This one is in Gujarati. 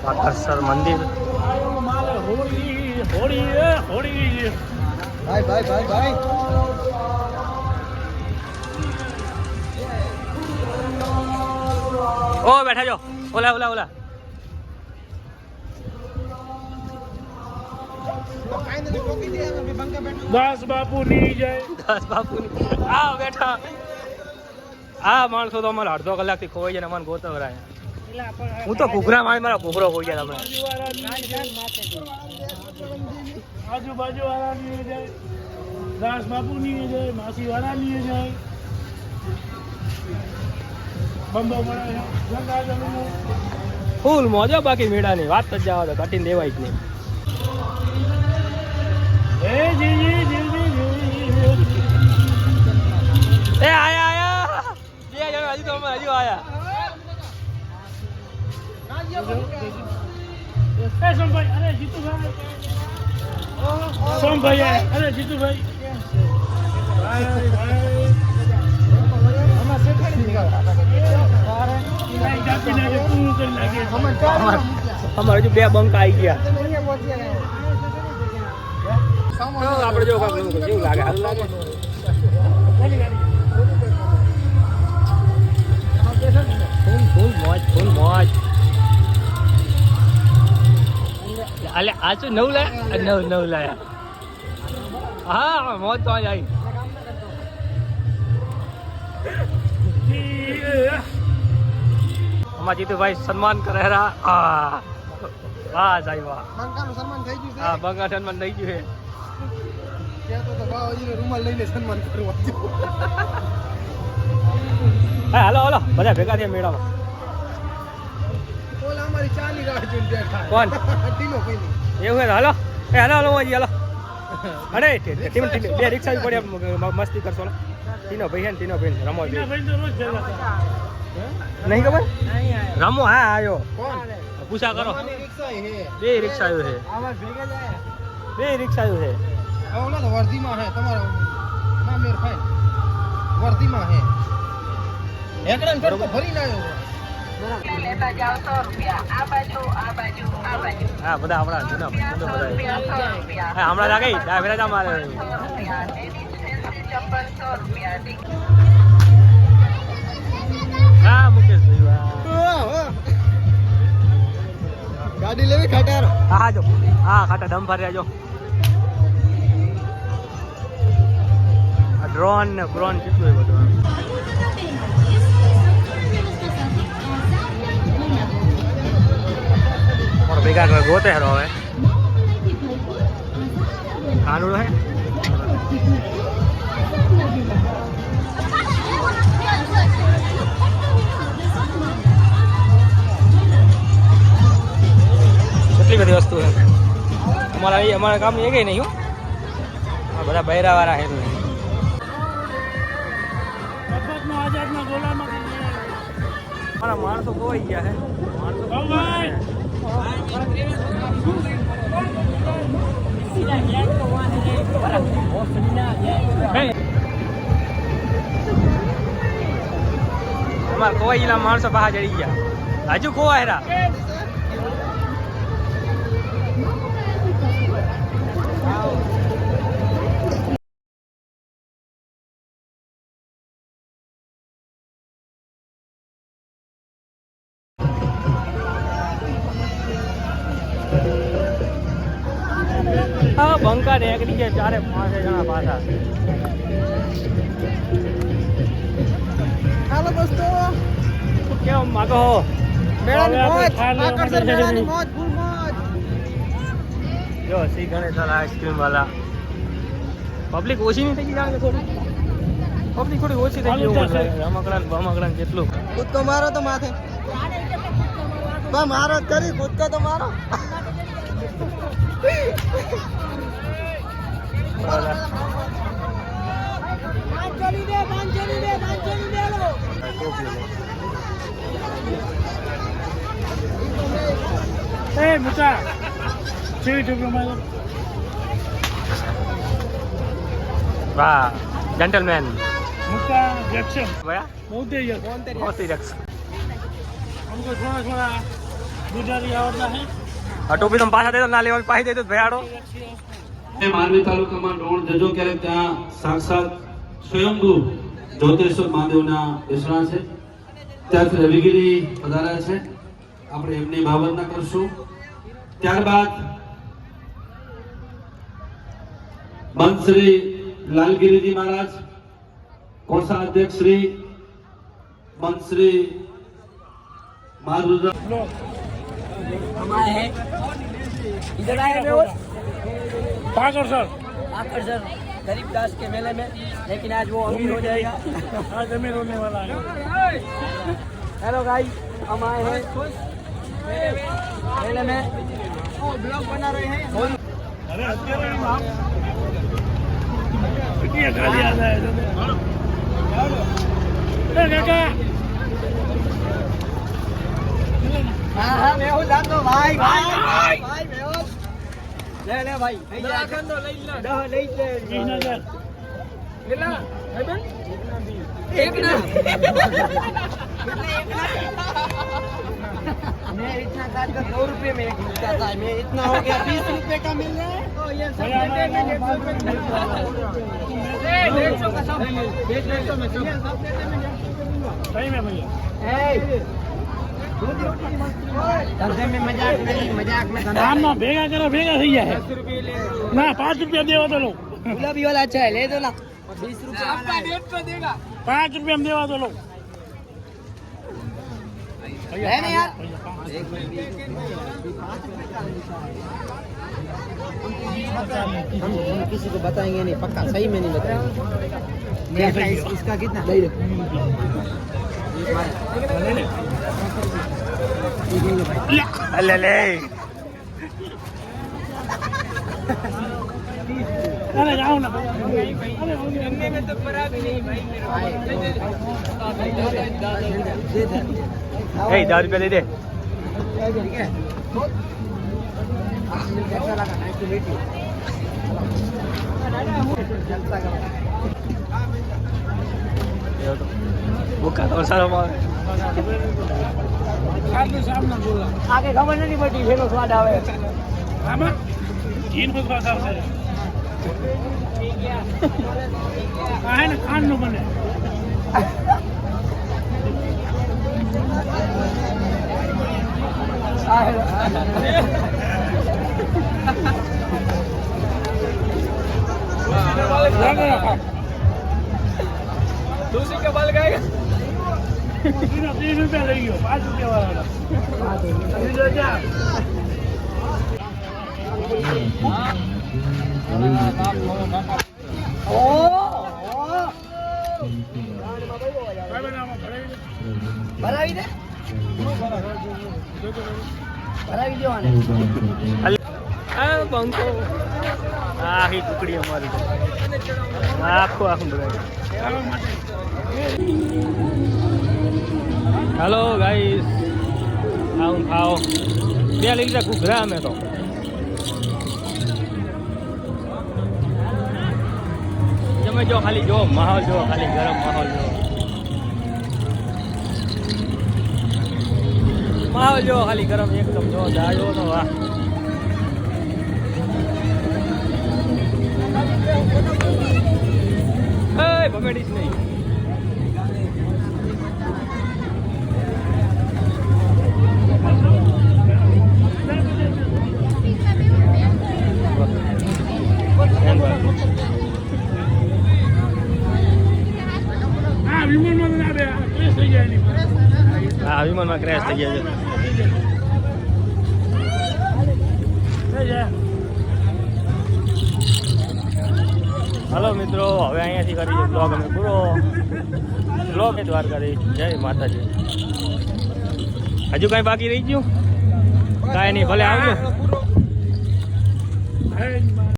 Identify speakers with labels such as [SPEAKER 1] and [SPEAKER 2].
[SPEAKER 1] પાકસર મંદિર.
[SPEAKER 2] ભાઈ
[SPEAKER 1] ઓ બેઠા જો ઓલા
[SPEAKER 2] દાસ બાપુ ની જય.
[SPEAKER 1] આ બેઠા આ માણસો તો અમારે અડધો કલાકથી ખોવાઈ જાય અમારે ગોતવરાય. હું તો ઘૂઘરા મારા ઘૂઘરો ખોઈ ગયા તમે.
[SPEAKER 2] આજુબાજુ વાળા ની જય, દાસ બાપુ ની જય, માસી વાળા ની જય. બંબો મળે
[SPEAKER 1] ફૂલ મોજો બાકી મેળાની વાત જ જવા દો, કાઢીને દેવાય જ નહીં. એ આયા હજુ તો હજુ આયા.
[SPEAKER 2] સોમભાઈ, અરે જીતુભાઈ, સોમભાઈ, અરે જીતુભાઈ.
[SPEAKER 1] અમારે હજુ 2 બંક આવી ગયા. આપણે જો કેવું લાગે, સારું લાગે. ફૂલ મોજ. અલે આ તો નવ લાયા. હા મોજ તો આવી. અમારા જીતુભાઈ સન્માન કરે. વાહ સાહેબ વાહ.
[SPEAKER 2] બંકાનું સન્માન થઈ ગયું છે.
[SPEAKER 1] હા બંકા સન્માન થઈ ગયું છે.
[SPEAKER 2] તો બાવાજીનો રૂમાલ લઈને સન્માન કરવા.
[SPEAKER 1] હા હાલો બધા ભેગા થયા મેળામાં.
[SPEAKER 2] ઓલા અમારી ચાલી રાહ જોઈને બેઠા.
[SPEAKER 1] કોણ?
[SPEAKER 2] ટીલો ભાઈ.
[SPEAKER 1] એવું છે હાલો. હાલો હાલો. અરે બે રિક્ષા પડ્યા મસ્તી કરશો. તીનો ભાઈ છે ને તીનો ભાઈ રમો.
[SPEAKER 2] ભાઈ તો રોજ ભેગા થાય.
[SPEAKER 1] નહીં ખબર રમો. હા આવ્યો.
[SPEAKER 2] કોણ?
[SPEAKER 1] પૂછા કરો.
[SPEAKER 2] રિક્ષા હે.
[SPEAKER 1] 2 રિક્ષા આવ્યું છે.
[SPEAKER 2] આમાં ભેગા જાય.
[SPEAKER 1] 2 રિક્ષા આવ્યું છે.
[SPEAKER 2] ઓલા તો વર્ધીમાં હે તમારો ના મેર ફાઈન. વર્ધીમાં હે. એકડન કરતો ભરીને આવ્યો.
[SPEAKER 3] લેતા જાઓ 100 રૂપિયા. આ બાજુ.
[SPEAKER 1] હા બધા આપણા જૂના બધા.
[SPEAKER 3] 100 રૂપિયા.
[SPEAKER 1] હા હમણાં લાગી ડાવેરા મારે.
[SPEAKER 3] 100 રૂપિયા. ચપ્પલ 100 રૂપિયા.
[SPEAKER 1] હા મુકેશભાઈ વાહ.
[SPEAKER 2] ગાડી લેવી ખટાર.
[SPEAKER 1] હા જો હા ખાટા દમ ભર્યા જો. આ ડ્રોન ને બ્રોન કેટલું એ બધું. ભેગા કરે ગોતે હેરો હવે. કાનુડો હે. કેટલી બધી વસ્તુ છે અમારા કામની એક નહીં. હા બધા બૈરા વાળા હે. મારા માણસો ખોવાઈ ગયા હે. અમારા ખોવાઈ ગયેલા માણસો બહાર ચડી ગયા. હજુ ખોવા હેરા. હા બંકા નીકળી ગયા 4-5 જણા પાછા.
[SPEAKER 2] હાલો દોસ્તો.
[SPEAKER 1] કેમ માગો
[SPEAKER 2] મેળાની મોજ. આકર્ષણ મેળાની મોજ. ફૂલ મોજ.
[SPEAKER 1] જો શ્રી ગણેશાલા આઈસ્ક્રીમ વાલા. પબ્લિક ઓછી નહીં થઈ ગઈ જાણે થોડી. પબ્લિક થોડી ઓછી થઈ ગઈ. રમકડા જેટલું.
[SPEAKER 2] કૂદકો મારો તો માથે. બા મારો જ કરી કૂદકો તો મારો.
[SPEAKER 4] મુકા સીટ ઉપર
[SPEAKER 1] વાહ જેન્ટલમેન
[SPEAKER 4] मुका जैक्सन
[SPEAKER 1] भैया
[SPEAKER 4] बहुत ही
[SPEAKER 1] बहुत ही रक्स
[SPEAKER 4] हमको थोड़ा ગુજરાતી આવડતા હે
[SPEAKER 1] આ ટોપી તમે પાછા દે તો ના લેવાની પાછી દે તો ભયાડો
[SPEAKER 5] માંડવી તાલુકામાં ડોણ જજો ક્યારેક ત્યાં સાક્ષાત સ્વયંભૂ જ્યોતિષ મહાદેવના બેસણા છે ત્યાંથી રવિગીરી પધાર્યા છે આપણે એમની ભાવના કરશું ત્યારબાદ મંત શ્રી લાલગીરીજી મહારાજ કોષા અધ્યક્ષ શ્રી મંત શ્રી મારુદ્ર
[SPEAKER 6] इधर आए हैं और
[SPEAKER 4] पाकर सर
[SPEAKER 6] आकर सर गरीबदास के मेले में, लेकिन आज वो अमीर हो जाएगा।
[SPEAKER 4] आज अमीर होने वाला है
[SPEAKER 6] हेलो गाइस, हम आए हैं मेले में, ब्लॉग बना रहे हैं।
[SPEAKER 4] अरे અત્યારે આમ કેટલી ગાલી આ જાય એ કાકા
[SPEAKER 6] हाँ हाँ मैं हूँ जान दो भाई भाई भाई भाई मैं हूँ ले ले भाई दो ले ले
[SPEAKER 4] વિસનગર
[SPEAKER 6] एक ना मैं इतना काट कर 2 रुपए में एक मिलता था, मैं इतना हो गया 20 रुपए का मिल रहा है तो ये सब देते में 150 का सब 150 में सब
[SPEAKER 4] सही में भैया
[SPEAKER 6] धंधे में मजाक नहीं, मजाक में धंधा
[SPEAKER 4] આમ ના ભેગા કરો ભેગા થઈ જાય
[SPEAKER 6] 10 रुपए ले
[SPEAKER 4] ના 5 રૂપિયા દેવા તો લો
[SPEAKER 6] गुलाबी वाला अच्छा है, ले दो ना 20 रुपए आपका 150 देगा
[SPEAKER 4] 5 રૂપિયા દેવા તો લો
[SPEAKER 6] है ना यार हम किसी को बताएंगे नहीं, पक्का सही में नहीं बताएंगे। इसका कितना
[SPEAKER 1] અલે લે
[SPEAKER 4] અરે જાઓ ના
[SPEAKER 6] में तो बराबर नहीं भाई
[SPEAKER 1] એ 10 રૂપિયા દે દે
[SPEAKER 6] अच्छा लगा, नाइस टू मीट यू।
[SPEAKER 1] ભૂકા તો સારો આવે
[SPEAKER 4] સામે સામે બોલા
[SPEAKER 6] आगे खबर नहीं पड़ी शेनो स्वाद आवे
[SPEAKER 4] આમાં ઘીનો સ્વાદ આવશે આ હે ને ખાંડનું બને
[SPEAKER 6] दूसरी के बाल गए
[SPEAKER 4] 30 રૂપિયા લઈ ગયો 5 રૂપિયા વાળા લીધો જા
[SPEAKER 6] ભરાવી દે ભરાવી દેવાને
[SPEAKER 1] આ બંકો આખી ટુકડી અમારી આખું આખું બધા હાલો ગાઈસ આવું ખાઓ 2 લીટર ઘૂઘરા અમે તો તમે જો ખાલી જો માહોલ જો ખાલી ગરમ માહોલ જો માહોલ જો ખાલી ગરમ એકદમ જો જાજો તો વાહ એ ભમેડીશ નહીં
[SPEAKER 4] આ વિમાનમાં ના બે ક્રેશ થઈ જાય નહીં
[SPEAKER 1] હા વિમાનમાં ક્રેશ થઈ ગયા
[SPEAKER 4] થઈ જાય
[SPEAKER 1] હલો મિત્રો હવે અહીંયાથી કરીએ બ્લોગ અમે પૂરો બ્લોગ એ દ્વારકાધીશ જય માતાજી હજુ કાંઈ બાકી રહી ગયું કાંઈ નહીં ભલે આવજો
[SPEAKER 4] હે